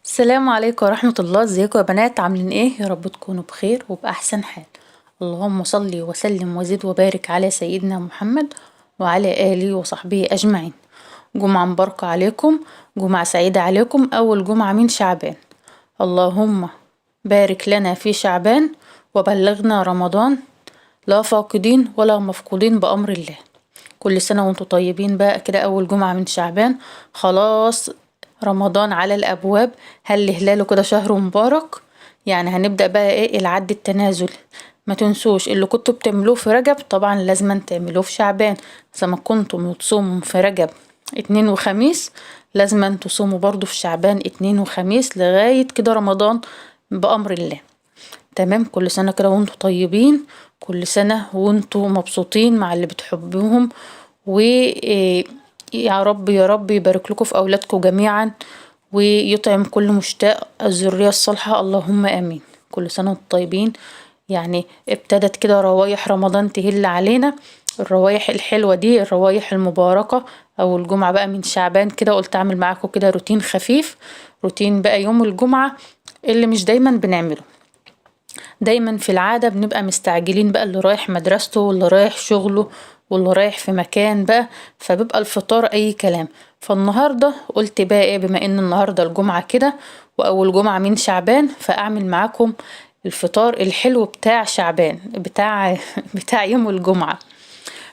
السلام عليكم ورحمة الله. ازيكم يا بنات؟ عاملين ايه؟ يا رب تكونوا بخير وبأحسن حال. اللهم صل وسلم وزد وبارك على سيدنا محمد وعلى آله وصحبه أجمعين. جمعة مباركة عليكم، جمعة سعيدة عليكم، أول جمعة من شعبان. اللهم بارك لنا في شعبان وبلغنا رمضان لا فاقدين ولا مفقودين بأمر الله. كل سنة وانتم طيبين. بقى كده أول جمعة من شعبان، خلاص رمضان على الأبواب. هل هلاله كده شهر مبارك؟ يعني هنبدأ بقى ايه العد التنازلي. ما تنسوش اللي كنتوا بتعملوه في رجب طبعا لازم تعملوه في شعبان. زي ما كنتم تصوموا في رجب اتنين وخميس، لازم تصوموا برضو في شعبان اتنين وخميس لغاية كده رمضان بأمر الله. تمام. كل سنة كده وانتوا طيبين، كل سنة وانتوا مبسوطين مع اللي بتحبوهم، ويا رب يا رب يبارك لكم في أولادكم جميعا، ويطعم كل مشتاق الذرية الصالحة، اللهم آمين. كل سنة وانتم طيبين. يعني ابتدت كده روايح رمضان تهل علينا، الروايح الحلوة دي، الروايح المباركة. أول جمعة بقى من شعبان كده قلت أعمل معاكم كده روتين خفيف، روتين بقى يوم الجمعة اللي مش دايما بنعمله. دايما في العادة بنبقى مستعجلين بقى، اللي رايح مدرسته واللي رايح شغله واللي رايح في مكان بقى، فبيبقى الفطار اي كلام. فالنهاردة قلت بقى ايه، بما ان النهاردة الجمعة كده واول جمعة من شعبان، فاعمل معاكم الفطار الحلو بتاع شعبان بتاع بتاع يوم الجمعة.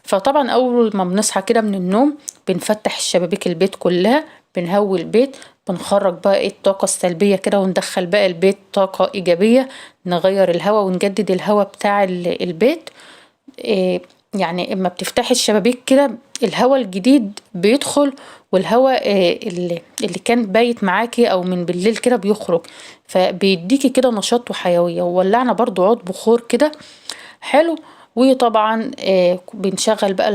فطبعا اول ما بنصحى كده من النوم بنفتح الشبابيك البيت كلها، بنهوي البيت، بنخرج بقى ايه الطاقة السلبية كده وندخل بقى البيت طاقة ايجابية. نغير الهواء ونجدد الهواء بتاع البيت. إيه، يعني اما بتفتحي الشبابيك كده الهواء الجديد بيدخل، والهواء اللي كان بايت معاكي او من بالليل كده بيخرج، فبيديكي كده نشاط وحيوية. وولعنا برضو عود بخور كده حلو. وطبعا بنشغل بقى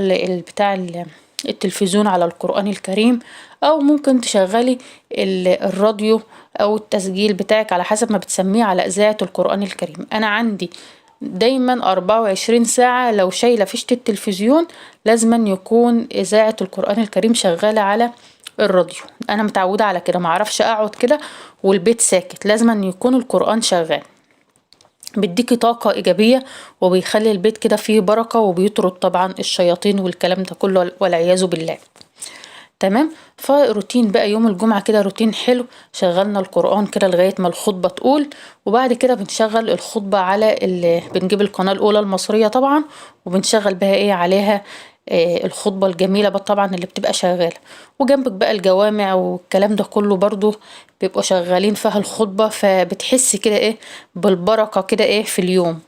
التلفزيون على القرآن الكريم، او ممكن تشغلي الراديو او التسجيل بتاعك على حسب ما بتسميه على اذاعة القرآن الكريم. انا عندي دايما 24 ساعة لو شايلة فيشة التلفزيون لازم يكون اذاعة القرآن الكريم شغالة على الراديو. انا متعودة على كده، معرفش اقعد كده والبيت ساكت، لازم يكون القرآن شغال. بيديكي طاقة إيجابية وبيخلي البيت كده فيه بركة، وبيطرد طبعا الشياطين والكلام ده كله والعياذ بالله. تمام. فروتين بقى يوم الجمعة كده روتين حلو. شغلنا القرآن كده لغاية ما الخطبة تقول، وبعد كده بنشغل الخطبة على بنجيب القناة الأولى المصرية طبعا، وبنشغل بقى ايه عليها الخطبة الجميلة بقى طبعا اللي بتبقى شغالة. وجنبك بقى الجوامع والكلام ده كله برضو بيبقوا شغالين فيها الخطبة، فبتحسي كده ايه بالبركة كده ايه في اليوم.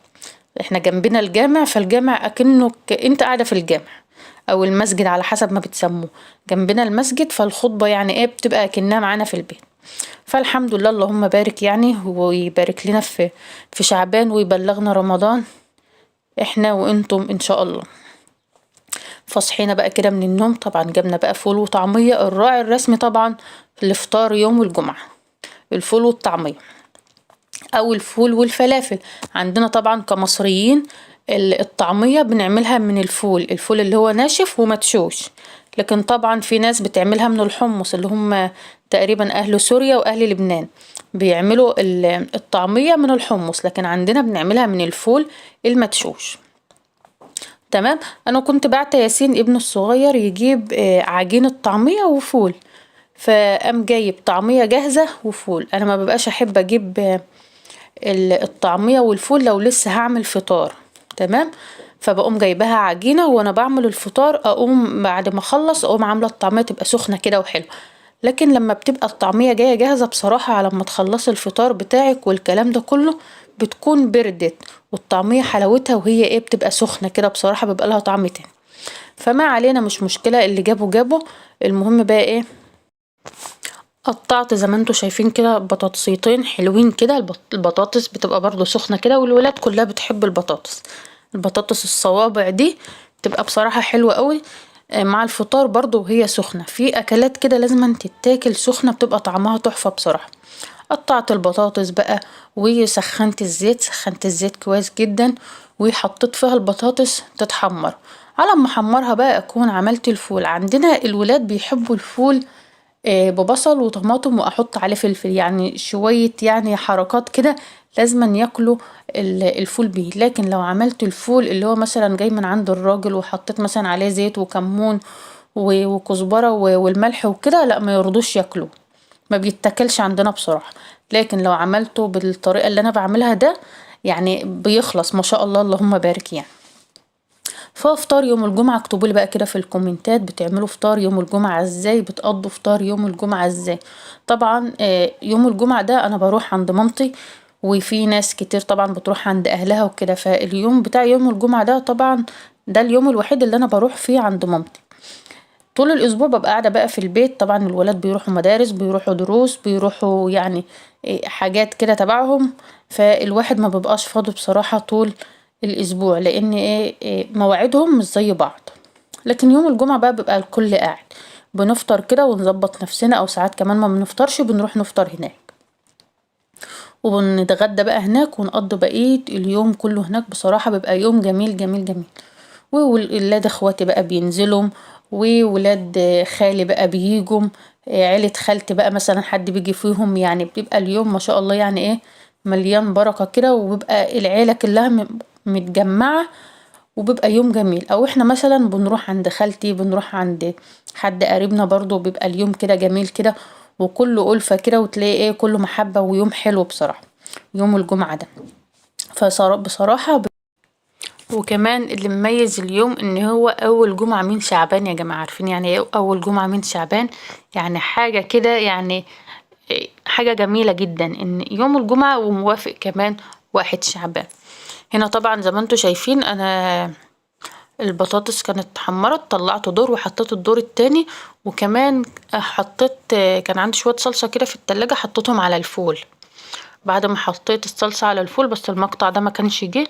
احنا جنبنا الجامع، فالجامع اكنه انت قاعدة في الجامع او المسجد على حسب ما بتسموه. جنبنا المسجد، فالخطبة يعني ايه بتبقى كأنها معانا في البيت. فالحمد لله، اللهم بارك يعني، ويبارك لنا في شعبان ويبلغنا رمضان احنا وانتم ان شاء الله. فصحينا بقى كده من النوم، طبعا جبنا بقى فول وطعمية، الراعي الرسمي طبعا في الافطار يوم الجمعة الفول والطعمية او الفول والفلافل. عندنا طبعا كمصريين الطعمية بنعملها من الفول اللي هو ناشف ومدشوش. لكن طبعا في ناس بتعملها من الحمص، اللي هم تقريبا اهل سوريا واهل لبنان بيعملوا الطعمية من الحمص، لكن عندنا بنعملها من الفول المدشوش. تمام. انا كنت بعت ياسين ابنه الصغير يجيب عجينة طعمية وفول، فقام جايب طعمية جاهزة وفول. انا ما ببقاش احب اجيب الطعمية والفول لو لسه هعمل فطار. تمام. فبقوم جايباها عجينة وانا بعمل الفطار، اقوم بعد ما اخلص اقوم عاملة الطعمية تبقى سخنة كده وحلوة. لكن لما بتبقى الطعمية جاية جاهزة بصراحة على ما تخلصي الفطار بتاعك والكلام ده كله بتكون بردت، والطعمية حلاوتها وهي ايه بتبقى سخنة كده بصراحة بيبقى لها طعم تاني. فما علينا، مش مشكلة، اللي جابه جابه. المهم بقى ايه، قطعت زي ما انتوا شايفين كده بطاطسيتين حلوين كده. البطاطس بتبقى برضو سخنة كده، والولاد كلها بتحب البطاطس. البطاطس الصوابع دي بتبقى بصراحة حلوة قوي مع الفطار برضو وهي سخنة. في اكلات كده لازم تتاكل سخنة بتبقى طعمها تحفة بصراحة. قطعت البطاطس بقى وسخنت الزيت، سخنت الزيت كويس جدا، وحطيت فيها البطاطس تتحمر. على ما احمرها بقى اكون عملت الفول. عندنا الولاد بيحبوا الفول ببصل وطماطم واحط عليه فلفل، يعني شوية يعني حركات كده لازما ياكلوا الفول بيه. لكن لو عملت الفول اللي هو مثلا جاي من عند الراجل وحطيت مثلا عليه زيت وكمون وكزبرة والملح وكده، لا ما يرضوش ياكلوه، ما بيتاكلش عندنا بصراحة. لكن لو عملته بالطريقة اللي انا بعملها ده يعني بيخلص ما شاء الله اللهم بارك يعني. فافطار يوم الجمعة اكتبولي بقى كده في الكومنتات بتعملوا فطار يوم الجمعة ازاي، بتقضوا فطار يوم الجمعة ازاي. طبعا يوم الجمعة ده انا بروح عند مامتي، وفي ناس كتير طبعا بتروح عند اهلها وكده، فاليوم بتاع يوم الجمعة ده طبعا ده اليوم الوحيد اللي انا بروح فيه عند مامتي. طول الاسبوع ببقى قاعدة بقى في البيت، طبعا الولاد بيروحوا مدارس، بيروحوا دروس، بيروحوا يعني حاجات كده تبعهم، فالواحد ما بيبقاش فاضي بصراحة طول الاسبوع، لان مواعيدهم مش زي بعض. لكن يوم الجمعة بقى بيبقى الكل قاعد، بنفطر كده ونظبط نفسنا، او ساعات كمان ما بنفطرش بنروح نفطر هناك، وبنتغدى بقى هناك ونقضي بقية اليوم كله هناك. بصراحة بيبقى يوم جميل جميل جميل. وولاد اخواتي بقى بينزلوا، وولاد خالي بقى بيجوا، عيلة خالتي بقى مثلا حد بيجي فيهم، يعني بيبقى اليوم ما شاء الله يعني مليان بركة كده، وبيبقى العيلة كلها متجمعة، وبيبقى يوم جميل. او احنا مثلا بنروح عند خالتي، بنروح عند حد قريبنا برضو، بيبقى اليوم كده جميل كده، وكله ألفة كده، وتلاقي كله محبة، ويوم حلو بصراحة يوم الجمعة ده. بصراحة وكمان اللي مميز اليوم ان هو اول جمعة من شعبان يا جماعة. عارفين يعني ايه اول جمعة من شعبان؟ يعني حاجة كده يعني حاجة جميلة جدا ان يوم الجمعة وموافق كمان 1 شعبان. هنا طبعا زي ما انتوا شايفين انا البطاطس كانت حمرت، طلعت دور وحطيت الدور التاني، وكمان حطيت كان عندي شوية صلصة كده في التلاجة حطيتهم على الفول. بعد ما حطيت الصلصة على الفول، بس المقطع ده ما كانش جه،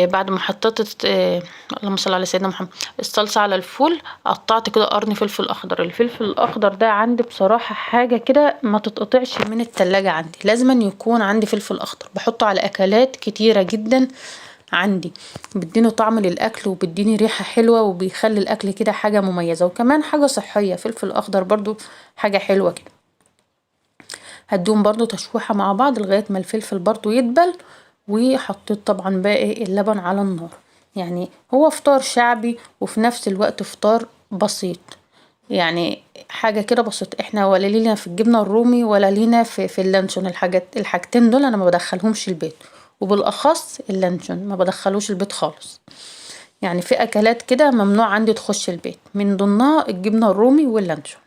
بعد ما حطيت اللهم صل على سيدنا محمد الصلصة على الفول، قطعت كده قرن فلفل اخضر. الفلفل الاخضر ده عندي بصراحة حاجة كده ما تتقطعش من التلاجة، عندي لازما يكون عندي فلفل اخضر، بحطه على اكلات كتيرة جدا عندي، بيديني طعم للاكل وبيديني ريحة حلوة، وبيخلي الاكل كده حاجة مميزة، وكمان حاجة صحية. فلفل اخضر برضو حاجة حلوة كده. هديهم برضو تشويحة مع بعض لغاية ما الفلفل برضو يدبل، وحطيت طبعا بقى اللبن على النار. يعني هو فطار شعبي وفي نفس الوقت فطار بسيط، يعني حاجة كده بسيط. احنا ولا لينا في الجبنة الرومي ولا لينا في اللانشون، الحاجتين دول انا ما بدخلهمش البيت، وبالاخص اللانشون ما بدخلوش البيت خالص. يعني في اكلات كده ممنوع عندي تخش البيت، من ضمنها الجبنة الرومي واللانشون.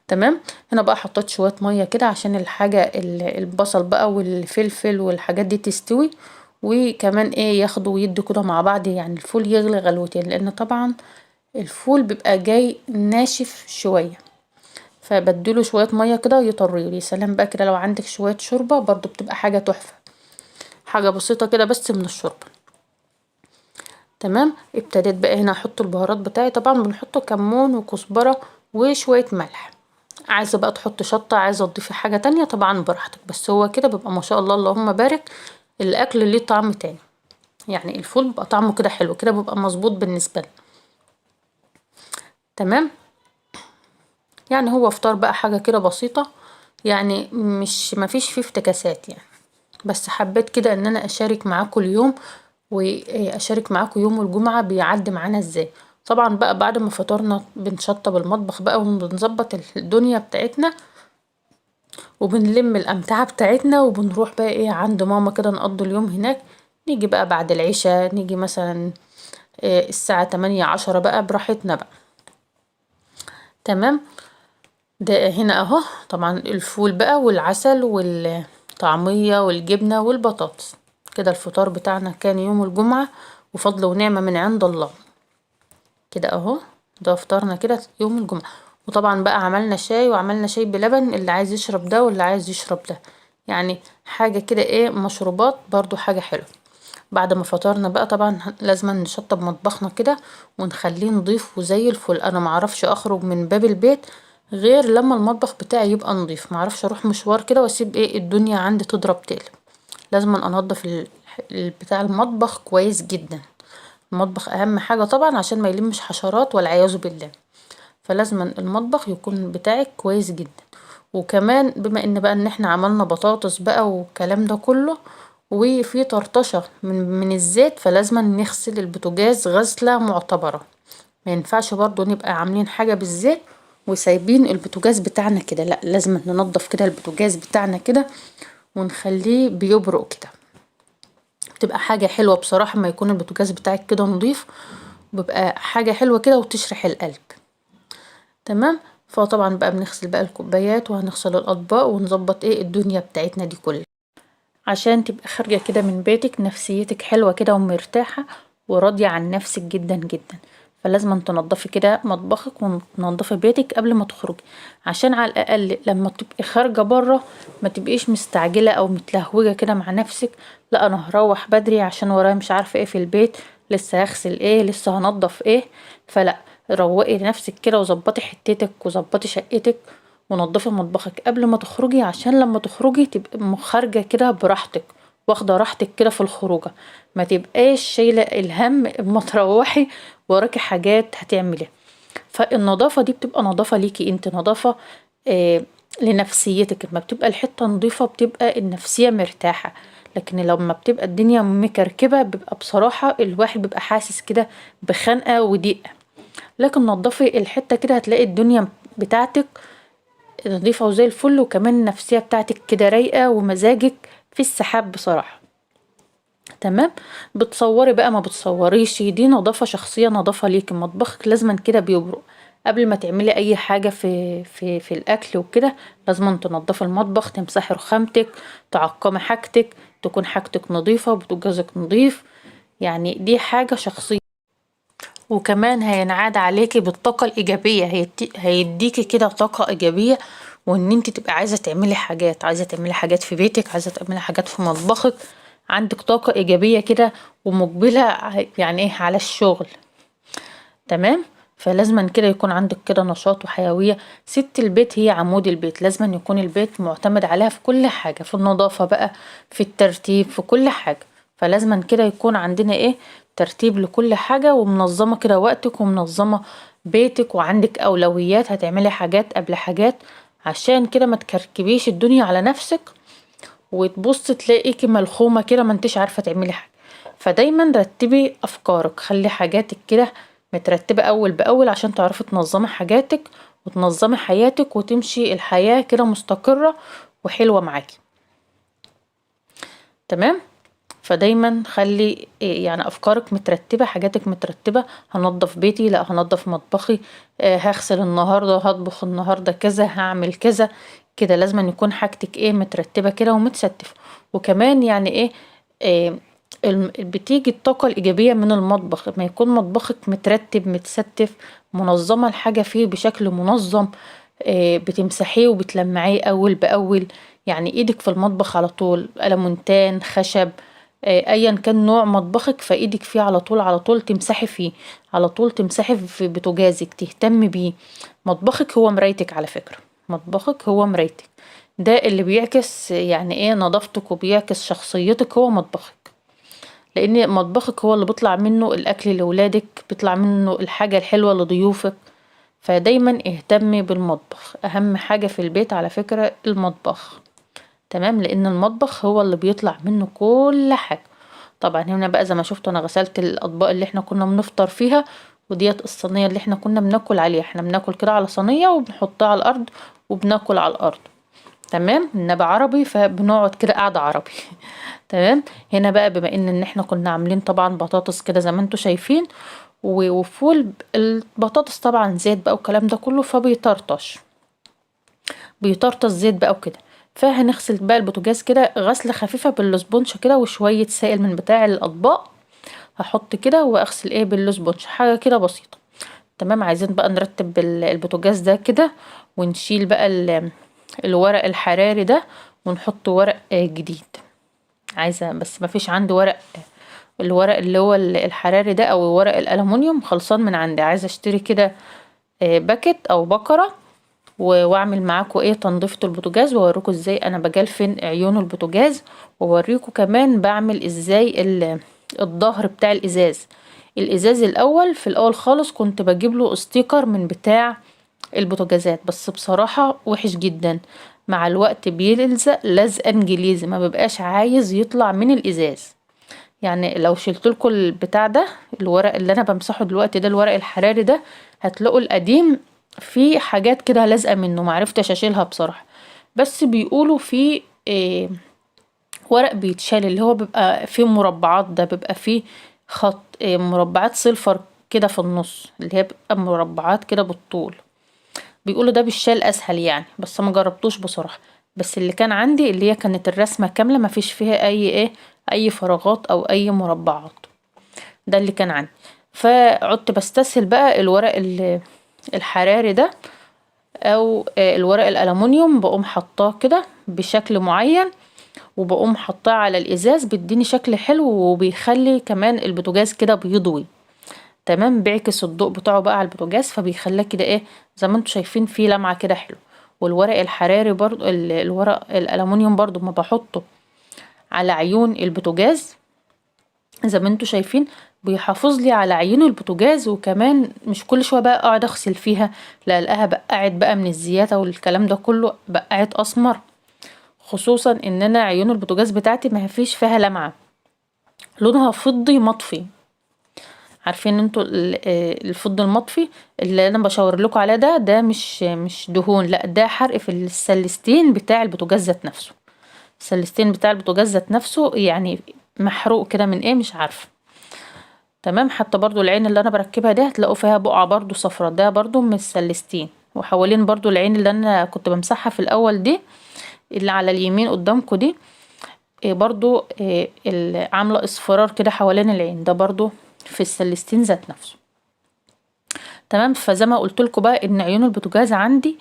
تمام. هنا بقى حطيت شوية مية كده عشان الحاجة البصل بقى والفلفل والحاجات دي تستوي، وكمان ياخدوا ويدوا كده مع بعض، يعني الفول يغلي غلوتين، لان طبعا الفول بيبقى جاي ناشف شوية، فبديله شوية مية كده يطريه. يا سلام بقى كده لو عندك شوية شوربة برضو بتبقى حاجة تحفة، حاجة بسيطة كده بس من الشوربة. تمام. ابتديت بقى هنا احط البهارات بتاعي، طبعا بنحط كمون وكزبرة وشوية ملح. عايزة بقى تحطي شطة، عايزة تضيفي حاجة تانية طبعا براحتك، بس هو كده بيبقى ما شاء الله اللهم بارك الاكل ليه طعم تاني، يعني الفول بيبقى طعمه كده حلو كده، بيبقى مظبوط بالنسبة لي. تمام. يعني هو فطار بقى حاجة كده بسيطة، يعني مش مفيش فيه افتكاسات يعني، بس حبيت كده ان انا اشارك معاكم اليوم، واشارك معاكم يوم الجمعة بيعدي معانا ازاي. طبعا بقى بعد ما فطرنا بنشطب المطبخ بقى وبنظبط الدنيا بتاعتنا، وبنلم الأمتعة بتاعتنا، وبنروح بقى عند ماما كده نقضي اليوم هناك. نيجي بقى بعد العشاء، نيجي مثلا الساعة 8 10 بقى براحتنا بقى. تمام. ده هنا اهو طبعا الفول بقى والعسل والطعمية والجبنة والبطاطس. كده الفطار بتاعنا كان يوم الجمعة، وفضل ونعمة من عند الله. كده اهو ده فطارنا كده يوم الجمعة. وطبعا بقى عملنا شاي، وعملنا شاي بلبن، اللي عايز يشرب ده واللي عايز يشرب ده، يعني حاجة كده مشروبات برضو حاجة حلوة. بعد ما فطرنا بقى طبعا لازم نشطب مطبخنا كده ونخليه نضيف وزي الفل. انا معرفش اخرج من باب البيت غير لما المطبخ بتاعي يبقى نضيف، معرفش اروح مشوار كده واسيب الدنيا عندي تضرب تقلب. لازم انضف بتاع المطبخ كويس جدا. المطبخ اهم حاجة طبعا عشان ما يلمش حشرات والعياذ بالله. فلازم المطبخ يكون بتاعك كويس جدا. وكمان بما ان بقى ان احنا عملنا بطاطس بقى والكلام ده كله وفي طرطشة من الزيت، فلازم نغسل البوتاجاز غسلة معتبرة. ما ينفعش برضو نبقى عاملين حاجة بالزيت وسايبين البوتاجاز بتاعنا كده، لا لازم ننضف كده البوتاجاز بتاعنا كده ونخليه بيبرق كده. بتبقى حاجة حلوة بصراحة ما يكون البوتاجاز بتاعك كده نضيف، بيبقى حاجة حلوة كده وتشرح القلب. تمام. فطبعا بقى بنغسل بقى الكوبايات وهنغسل الاطباق ونظبط الدنيا بتاعتنا دي كلها، عشان تبقى خارجة كده من بيتك نفسيتك حلوة كده ومرتاحة وراضية عن نفسك جدا جدا. فلازم تنضفي كده مطبخك وتنضفي بيتك قبل ما تخرجي، عشان على الاقل لما تبقي خارجة بره ما تبقيش مستعجلة او متلهوجة كده مع نفسك. لا انا هروح بدري عشان ورايا مش عارفة في البيت، لسه هغسل لسه هنضف فلا، روقي نفسك كده وظبطي حتتك وظبطي شقتك ونضفي مطبخك قبل ما تخرجي، عشان لما تخرجي تبقي خارجة كده براحتك، واخدة راحتك كده في الخروجة، ما تبقاش شايلة الهم اما تروحي وراكي حاجات هتعمليها. فالنظافة دي بتبقى نظافة ليكي انت، نظافة لنفسيتك. لما بتبقى الحتة نظيفة بتبقى النفسية مرتاحة، لكن لما بتبقى الدنيا مكركبة بيبقى بصراحة الواحد بيبقى حاسس كده بخنقة وضيقة. لكن نضفي الحتة كده هتلاقي الدنيا بتاعتك نضيفة وزي الفل، وكمان النفسية بتاعتك كده رايقة ومزاجك في السحاب بصراحة. تمام. بتصوري بقى ما بتصوريش دي نظافة شخصية، نظافة ليكي. مطبخك لازما كده بيبرق قبل ما تعملي اي حاجة في الاكل وكده. لازم تنضفي المطبخ، تمسحي رخامتك، تعقمي حاجتك، تكون حاجتك نظيفة وبوتاجازك نظيف. يعني دي حاجة شخصية، وكمان هينعاد عليكي بالطاقة الإيجابية، هيديكي كده طاقة إيجابية، وإن انت تبقى عايزة تعملي حاجات، عايزة تعملي حاجات في بيتك، عايزة تعملي حاجات في مطبخك، عندك طاقة إيجابية كده ومقبلة يعني على الشغل. تمام. فلازما كده يكون عندك كده نشاط وحيوية. ست البيت هي عمود البيت، لازما يكون البيت معتمد عليها في كل حاجة، في النظافة بقى، في الترتيب، في كل حاجة. فلازما كده يكون عندنا ترتيب لكل حاجة، ومنظمة كده وقتك ومنظمة بيتك، وعندك أولويات هتعملي حاجات قبل حاجات، عشان كده ما تكركبيش الدنيا على نفسك وتبص تلاقيكي ملخومة كده ما انتش عارفة تعملي حاجة. فدايما رتبي افكارك، خلي حاجاتك كده مترتبة اول باول عشان تعرفي تنظمي حاجاتك وتنظمي حياتك وتمشي الحياة كده مستقرة وحلوة معاكي. تمام. فدايما خلي يعني افكارك مترتبة، حاجاتك مترتبة. هنضف بيتي، لا هنضف مطبخي، هغسل النهاردة، هطبخ النهاردة كذا، هعمل كذا كده. لازم أن يكون حاجتك مترتبة كده ومتستفة. وكمان يعني آه، بتيجي الطاقة الإيجابية من المطبخ لما يكون مطبخك مترتب متستف، منظمة الحاجة فيه بشكل منظم، بتمسحيه وبتلمعيه أول بأول. يعني ايدك في المطبخ على طول، ألمونتان، خشب، ايا كان نوع مطبخك، فايدك فيه على طول على طول تمسحي فيه، على طول تمسحي في بوتاجازك، تهتمي بيه. مطبخك هو مرايتك على فكرة، مطبخك هو مرايتك. ده اللي بيعكس يعني نظافتك وبيعكس شخصيتك هو مطبخك، لان مطبخك هو اللي بيطلع منه الاكل لولادك، بيطلع منه الحاجة الحلوة لضيوفك. فدايما اهتمي بالمطبخ، اهم حاجة في البيت على فكرة المطبخ. تمام. لان المطبخ هو اللي بيطلع منه كل حاجة. طبعا هنا بقى زي ما شفتوا انا غسلت الاطباق اللي احنا كنا بنفطر فيها، وديت الصينية اللي احنا كنا بناكل عليها. احنا بناكل كده على صينية وبنحطها على الارض وبناكل على الارض. تمام. انما عربي فبنقعد كده قاعدة عربي. تمام. هنا بقى بما ان احنا كنا عاملين طبعا بطاطس كده زي ما انتوا شايفين وفول، البطاطس طبعا زيت بقى والكلام ده كله فبيطرطش، بيطرطش زيت بقى وكده. فهنغسل بقى البوتاجاز كده غسلة خفيفة بالسبونش كده وشوية سائل من بتاع الأطباق، هحط كده واغسل بالسبونج، حاجة كده بسيطة. تمام. عايزين بقى نرتب البوتاجاز ده كده، ونشيل بقى الورق الحراري ده ونحط ورق جديد. عايزة بس مفيش عندي ورق، الورق اللي هو الحراري ده او ورق الألمونيوم خلصان من عندي، عايزة اشتري كده باكت او بكرة واعمل معاكم تنظيفة البوتاجاز، واوريكم ازاي انا بجلفن عيون البوتاجاز، واوريكم كمان بعمل ازاي الظهر بتاع الازاز. الازاز الاول في الاول خالص كنت بجيب له استيكر من بتاع البوتاجازات، بس بصراحة وحش جدا. مع الوقت بيلزق لزق انجليزي، ما بيبقاش عايز يطلع من الازاز. يعني لو شلتلكوا البتاع ده، الورق اللي انا بمسحه دلوقتي ده، الورق الحراري ده، هتلاقوا القديم في حاجات كده لازقة منه، معرفتش اشيلها بصراحة. بس بيقولوا في ورق بيتشال، اللي هو بيبقى فيه مربعات، ده بيبقى فيه خط مربعات سيلفر كده في النص، اللي هي بيبقى مربعات كده بالطول. بيقولوا ده بالشال اسهل يعني، بس ما جربتوش بصراحة. بس اللي كان عندي اللي هي كانت الرسمة كاملة، ما فيش فيها اي فراغات او اي مربعات. ده اللي كان عندي. فعدت بستسهل بقى الورق الحراري ده، او الورق الالومنيوم، بقوم حطاه كده بشكل معين، وبقوم حطاه على الازاز، بيديني شكل حلو، وبيخلي كمان البوتاجاز كده بيضوي. تمام، بيعكس الضوء بتاعه بقى على البوتاجاز، فبيخليه كده زي ما انتوا شايفين فيه لمعة كده حلو. والورق الحراري برضو، الورق الالومنيوم برضو ما بحطه على عيون البوتاجاز، زي ما انتوا شايفين بيحافظ لي على عيون البوتاجاز. وكمان مش كل شويه بقى اقعد اغسل فيها، لا الاقيها بقعت بقى من الزياده والكلام ده كله، بقعت اسمر. خصوصا ان انا عيون البوتاجاز بتاعتي ما فيش فيها لمعه، لونها فضي مطفي. عارفين انتوا الفضي المطفي اللي انا بشاور لكم عليه ده مش دهون، لا ده حرق في السلستين بتاع البوتاجاز ذات نفسه. السلستين بتاع البوتاجاز ذات نفسه يعني محروق كده من مش عارفه. تمام. حتى برضو العين اللي انا بركبها دي هتلاقوا فيها بقعة برضو صفرا، ده برضو من السلستين. وحوالين برضو العين اللي انا كنت بمسحها في الاول دي، اللي على اليمين قدامكم دي، برضو اللي عاملة اصفرار كده حوالين العين، ده برضو في السلستين ذات نفسه. تمام. فزي ما قلت لكم بقى ان عيون البوتاجاز عندي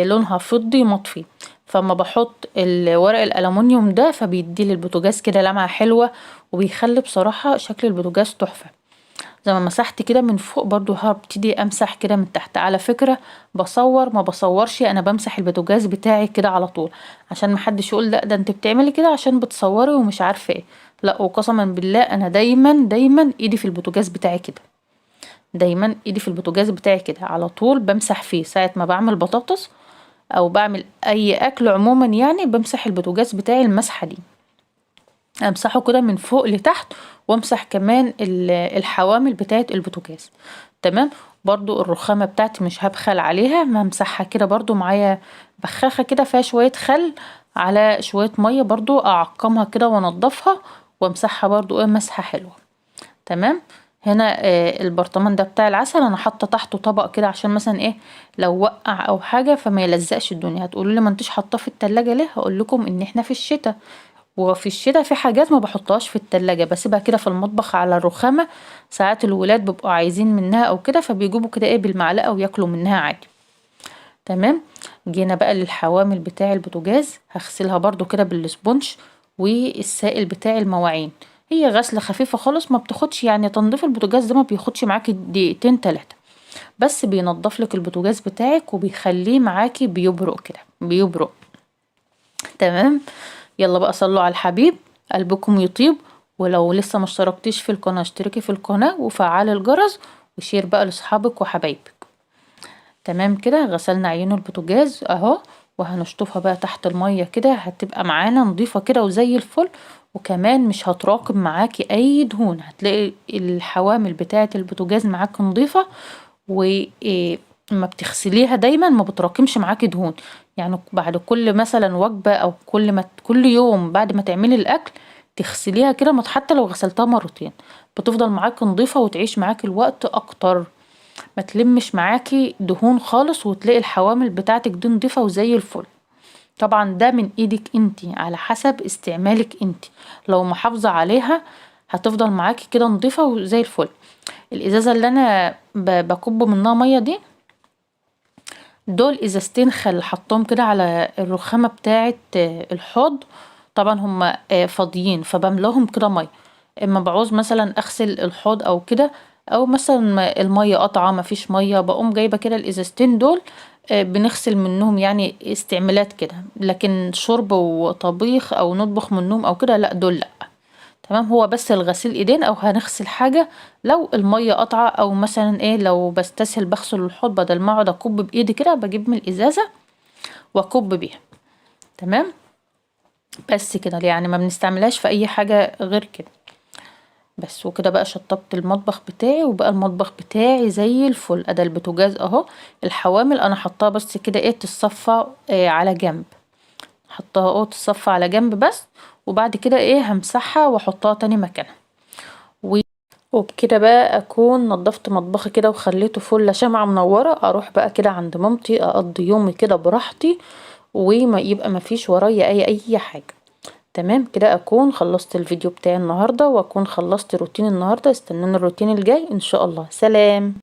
لونها فضي مطفي، فما بحط الورق الالومنيوم ده فبيدي للبوتاجاز كده لمعة حلوة، وبيخلي بصراحة شكل البوتاجاز تحفة. زي ما مسحت كده من فوق، برضو هبتدي امسح كده من تحت. على فكرة بصور ما بصورش، انا بمسح البوتاجاز بتاعي كده على طول، عشان محدش يقول لا ده انت بتعملي كده عشان بتصوري ومش عارفه ايه. لا، وقسما بالله انا دايما ايدي في البوتاجاز بتاعي كده، دايما ايدي في البوتاجاز بتاعي كده على طول، بمسح فيه ساعة ما بعمل بطاطس او بعمل اي اكل عموما، يعني بمسح البوتاجاز بتاعي المسحة دي، امسحه كده من فوق لتحت، وامسح كمان الحوامل بتاعه البوتاجاز. تمام. برضو الرخامة بتاعتي مش هبخل عليها، همسحها كده برضو معايا بخاخة كده فيها شوية خل على شوية مية، برضو اعقمها كده وانضفها وامسحها برضو مسحة حلوة. تمام. هنا البرطمان ده بتاع العسل، انا حاطه تحته طبق كده عشان مثلا لو وقع او حاجه فما يلزقش الدنيا. هتقولوا لي ما انتش حاطاه في التلاجة ليه؟ هقول لكم ان احنا في الشتاء، وفي الشتاء في حاجات ما بحطهاش في التلاجة، بسيبها كده في المطبخ على الرخامة. ساعات الولاد بيبقوا عايزين منها او كده، فبيجيبوا كده بالمعلقة وياكلوا منها عادي. تمام. جينا بقى للحوامل بتاع البوتاجاز، هغسلها برضو كده بالسبونج والسائل بتاع المواعين. هي غسلة خفيفة خالص، ما بتاخدش يعني تنظيف البوتاجاز ده ما بياخدش معاكي دقيقتين 3، بس بينضف لك البوتاجاز بتاعك وبيخليه معاكي بيبرق كده، بيبرق. تمام. يلا بقى صلوا على الحبيب، قلبكم يطيب. ولو لسه ما اشتركتيش في القناة اشتركي في القناة وفعلي الجرس، وشير بقى لاصحابك وحبايبك. تمام كده. غسلنا عيون البوتاجاز اهو، وهنشطفها بقى تحت المية كده، هتبقى معانا نضيفة كده وزي الفل. وكمان مش هتراكم معاكي اي دهون، هتلاقي الحوامل بتاعة البوتاجاز معاكي نضيفة، وما بتغسليها دايما ما بتراكمش معاكي دهون. يعني بعد كل مثلا وجبة او كل يوم بعد ما تعملي الاكل تغسليها كده، حتى لو غسلتها مرتين بتفضل معاكي نضيفة وتعيش معاكي الوقت اكتر، ما تلمش معاكي دهون خالص، وتلاقي الحوامل بتاعتك دي نضيفة وزي الفل. طبعا ده من ايدك انتي، على حسب استعمالك انتي. لو محافظة عليها هتفضل معاكي كده نضيفة وزي الفل. الازازة اللي انا بكب منها مية دي، دول ازازتين خل حطهم كده على الرخامة بتاعة الحوض. طبعا هما فاضيين، فبملاهم كده مية اما بعوز مثلا اغسل الحوض او كده، او مثلا المية قطعة مفيش مية، بقوم جايبة كده الازازتين دول بنغسل منهم يعني استعمالات كده، لكن شرب وطبيخ او نطبخ منهم او كده لا، دول لا. تمام. هو بس الغسيل ايدين او هنغسل حاجة لو المية قطعة، او مثلا ايه لو بستسهل بغسل الحوض بدل ما اقعد اكب بايدي كده بجيب من الازازة واكب بيها. تمام. بس كده يعني ما بنستعملهاش في اي حاجة غير كده بس. وكده بقى شطبت المطبخ بتاعي وبقى المطبخ بتاعي زي الفل. ادي البوتاجاز اهو. الحوامل انا حطاها بس كده ايه تتصفى على جنب، حطاها تتصفى على جنب بس، وبعد كده ايه همسحها واحطها تاني مكانها. وبكده بقى اكون نضفت مطبخي كده وخليته فل شمعة منورة. اروح بقى كده عند مامتي اقضي يومي كده براحتي، وما يبقى مفيش ورايا اي حاجة. تمام كده اكون خلصت الفيديو بتاعي النهاردة، واكون خلصت روتين النهاردة. استنوني الروتين الجاي ان شاء الله. سلام.